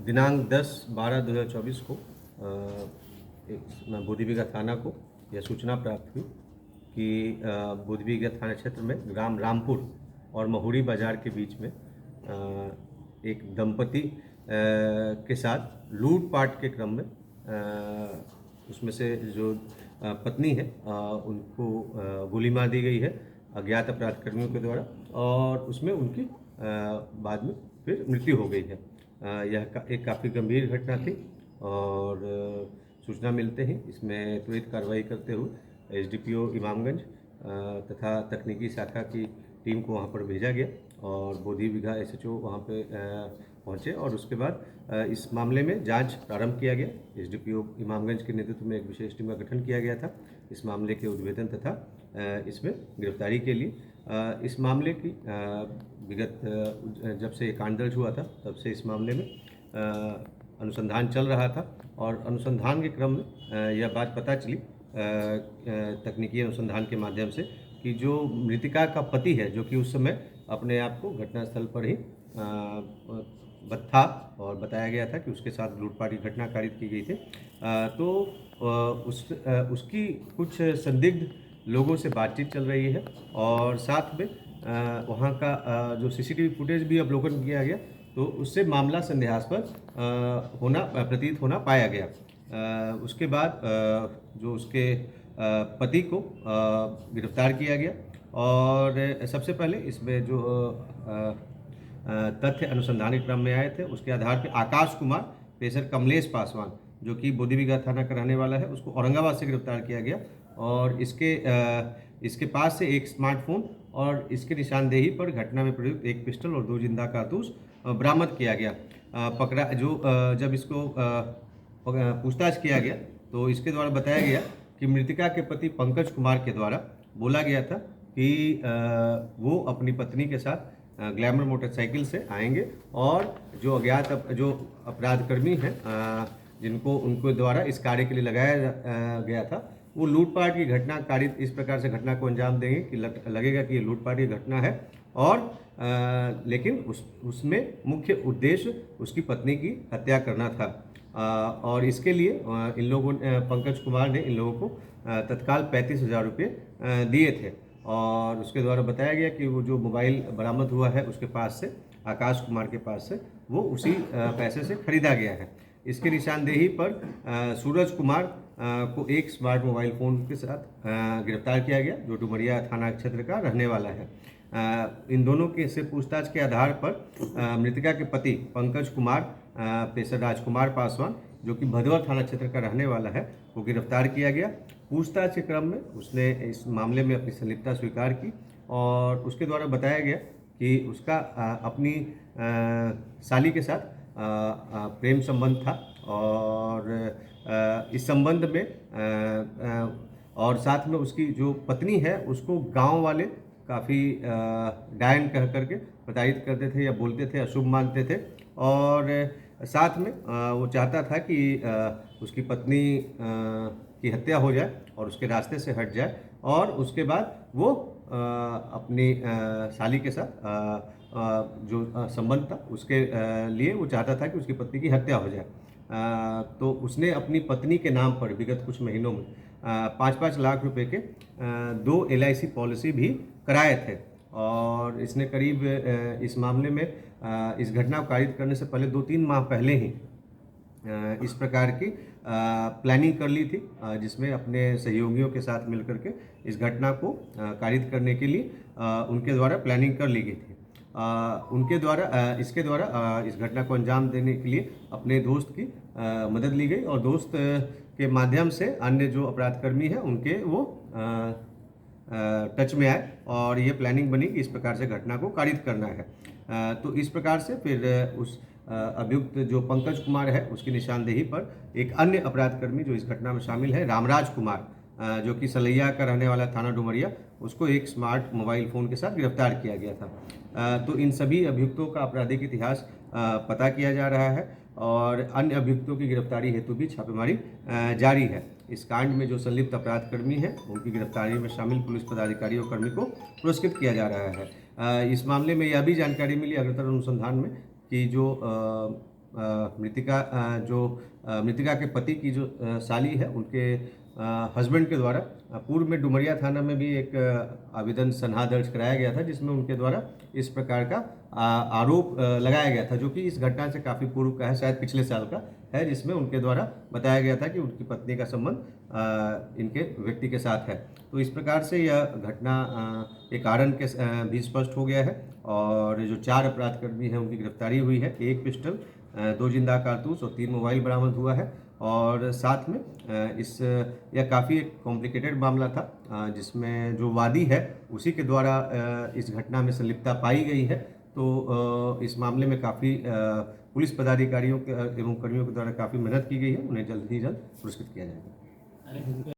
दिनांक 10/12/2024 को एक बोधीबिघा थाना को यह सूचना प्राप्त हुई कि बोधीबिघा थाना क्षेत्र में ग्राम रामपुर और महुरी बाजार के बीच में एक दंपति के साथ लूटपाट के क्रम में उसमें से जो पत्नी है उनको गोली मार दी गई है अज्ञात अपराध कर्मियों के द्वारा, और उसमें उनकी बाद में फिर मृत्यु हो गई है। यह एक काफ़ी गंभीर घटना थी और सूचना मिलते ही इसमें त्वरित कार्रवाई करते हुए एसडीपीओ इमामगंज तथा तकनीकी शाखा की टीम को वहां पर भेजा गया और बोधीबिघा एसएचओ वहां पे पहुंचे और उसके बाद इस मामले में जांच प्रारंभ किया गया। एसडीपीओ इमामगंज के नेतृत्व में एक विशेष टीम का गठन किया गया था इस मामले के उद्भेदन तथा इसमें गिरफ्तारी के लिए। इस मामले की विगत जब से कांड दर्ज हुआ था तब से इस मामले में अनुसंधान चल रहा था और अनुसंधान के क्रम में यह बात पता चली तकनीकी अनुसंधान के माध्यम से कि जो मृतिका का पति है, जो कि उस समय अपने आप को घटनास्थल पर ही था और बताया गया था कि उसके साथ लूटपाट की घटना कारित की गई थी, तो उसकी कुछ संदिग्ध लोगों से बातचीत चल रही है और साथ में वहाँ का जो सीसीटीवी फुटेज भी अवलोकन किया गया तो उससे मामला संदेहास्पद प्रतीत होना पाया गया। उसके बाद जो उसके पति को गिरफ्तार किया गया और सबसे पहले इसमें जो तथ्य अनुसंधान के क्रम में आए थे उसके आधार पर आकाश कुमार पेशर कमलेश पासवान, जो कि बोधीबिघा थाना का रहने वाला है, उसको औरंगाबाद से गिरफ्तार किया गया और इसके पास से एक स्मार्टफोन और इसके निशानदेही पर घटना में प्रयुक्त एक पिस्टल और 2 जिंदा कारतूस बरामद किया गया। जब इसको पूछताछ किया गया तो इसके द्वारा बताया गया कि मृतिका के पति पंकज कुमार के द्वारा बोला गया था कि वो अपनी पत्नी के साथ ग्लैमर मोटरसाइकिल से आएंगे और जो अज्ञात जो अपराधकर्मी हैं जिनको उनके द्वारा इस कार्य के लिए लगाया गया था वो लूटपाट की घटना कारित इस प्रकार से घटना को अंजाम देंगे कि लगेगा कि ये लूटपाट की घटना है और लेकिन उसमें मुख्य उद्देश्य उसकी पत्नी की हत्या करना था। और इसके लिए इन लोगों पंकज कुमार ने इन लोगों को तत्काल 35,000 रुपये दिए थे और उसके द्वारा बताया गया कि वो जो मोबाइल बरामद हुआ है उसके पास से आकाश कुमार के पास से वो उसी पैसे से खरीदा गया है। इसके निशानदेही पर सूरज कुमार को एक स्मार्ट मोबाइल फ़ोन के साथ गिरफ्तार किया गया जो डुमरिया थाना क्षेत्र का रहने वाला है। इन दोनों के से पूछताछ के आधार पर मृतिका के पति पंकज कुमार पेशर राजकुमार पासवान, जो कि भदवर थाना क्षेत्र का रहने वाला है, वो गिरफ्तार किया गया। पूछताछ के क्रम में उसने इस मामले में अपनी संलिप्तता स्वीकार की और उसके द्वारा बताया गया कि उसका अपनी साली के साथ प्रेम संबंध था और इस संबंध में और साथ में उसकी जो पत्नी है उसको गांव वाले काफ़ी डायन कह करके प्रताड़ित करते थे या बोलते थे, अशुभ मानते थे और साथ में वो चाहता था कि उसकी पत्नी की हत्या हो जाए और उसके रास्ते से हट जाए और उसके बाद वो अपनी साली के साथ जो संबंध था उसके लिए वो चाहता था कि उसकी पत्नी की हत्या हो जाए। तो उसने अपनी पत्नी के नाम पर विगत कुछ महीनों में 5-5 लाख रुपए के 2 LIC पॉलिसी भी कराए थे और इसने करीब इस मामले में इस घटना को कारित करने से पहले 2-3 माह पहले ही इस प्रकार की प्लानिंग कर ली थी जिसमें अपने सहयोगियों के साथ मिलकर के इस घटना को कारित करने के लिए उनके द्वारा प्लानिंग कर ली गई थी। उनके द्वारा इसके द्वारा इस घटना को अंजाम देने के लिए अपने दोस्त की मदद ली गई और दोस्त के माध्यम से अन्य जो अपराधकर्मी हैं उनके वो टच में आए और ये प्लानिंग बनी कि इस प्रकार से घटना को कारित करना है। तो इस प्रकार से फिर उस अभियुक्त जो पंकज कुमार है उसकी निशानदेही पर एक अन्य अपराधकर्मी जो इस घटना में शामिल है रामराज कुमार, जो कि सलैया का रहने वाला थाना डुमरिया, उसको एक स्मार्ट मोबाइल फ़ोन के साथ गिरफ्तार किया गया था। तो इन सभी अभियुक्तों का आपराधिक इतिहास पता किया जा रहा है और अन्य अभियुक्तों की गिरफ्तारी हेतु भी छापेमारी जारी है। इस कांड में जो संलिप्त अपराधकर्मी हैं उनकी गिरफ्तारी में शामिल पुलिस पदाधिकारी और कर्मी को पुरस्कृत किया जा रहा है। इस मामले में यह भी जानकारी मिली अग्रतर अनुसंधान में कि जो मृतिका के पति की जो साली है, उनके हस्बैंड के द्वारा पूर्व में डुमरिया थाना में भी एक आवेदन सनहा दर्ज कराया गया था, जिसमें उनके द्वारा इस प्रकार का आरोप लगाया गया था, जो कि इस घटना से काफ़ी पूर्व का है, शायद पिछले साल का है, जिसमें उनके द्वारा बताया गया था कि उनकी पत्नी का संबंध इनके व्यक्ति के साथ है। तो इस प्रकार से यह घटना के कारण के भी स्पष्ट हो गया है, और जो 4 अपराधकर्मी हैं उनकी गिरफ्तारी हुई है। 1 पिस्टल, 2 जिंदा कारतूस और 3 मोबाइल बरामद हुआ है। और साथ में यह काफ़ी एक कॉम्प्लिकेटेड मामला था, जिसमें जो वादी है उसी के द्वारा इस घटना में संलिप्तता पाई गई है। तो इस मामले में काफ़ी पुलिस पदाधिकारियों एवं कर्मियों के द्वारा काफ़ी मेहनत की गई है। उन्हें जल्द ही जल्द पुरस्कृत किया जाएगा।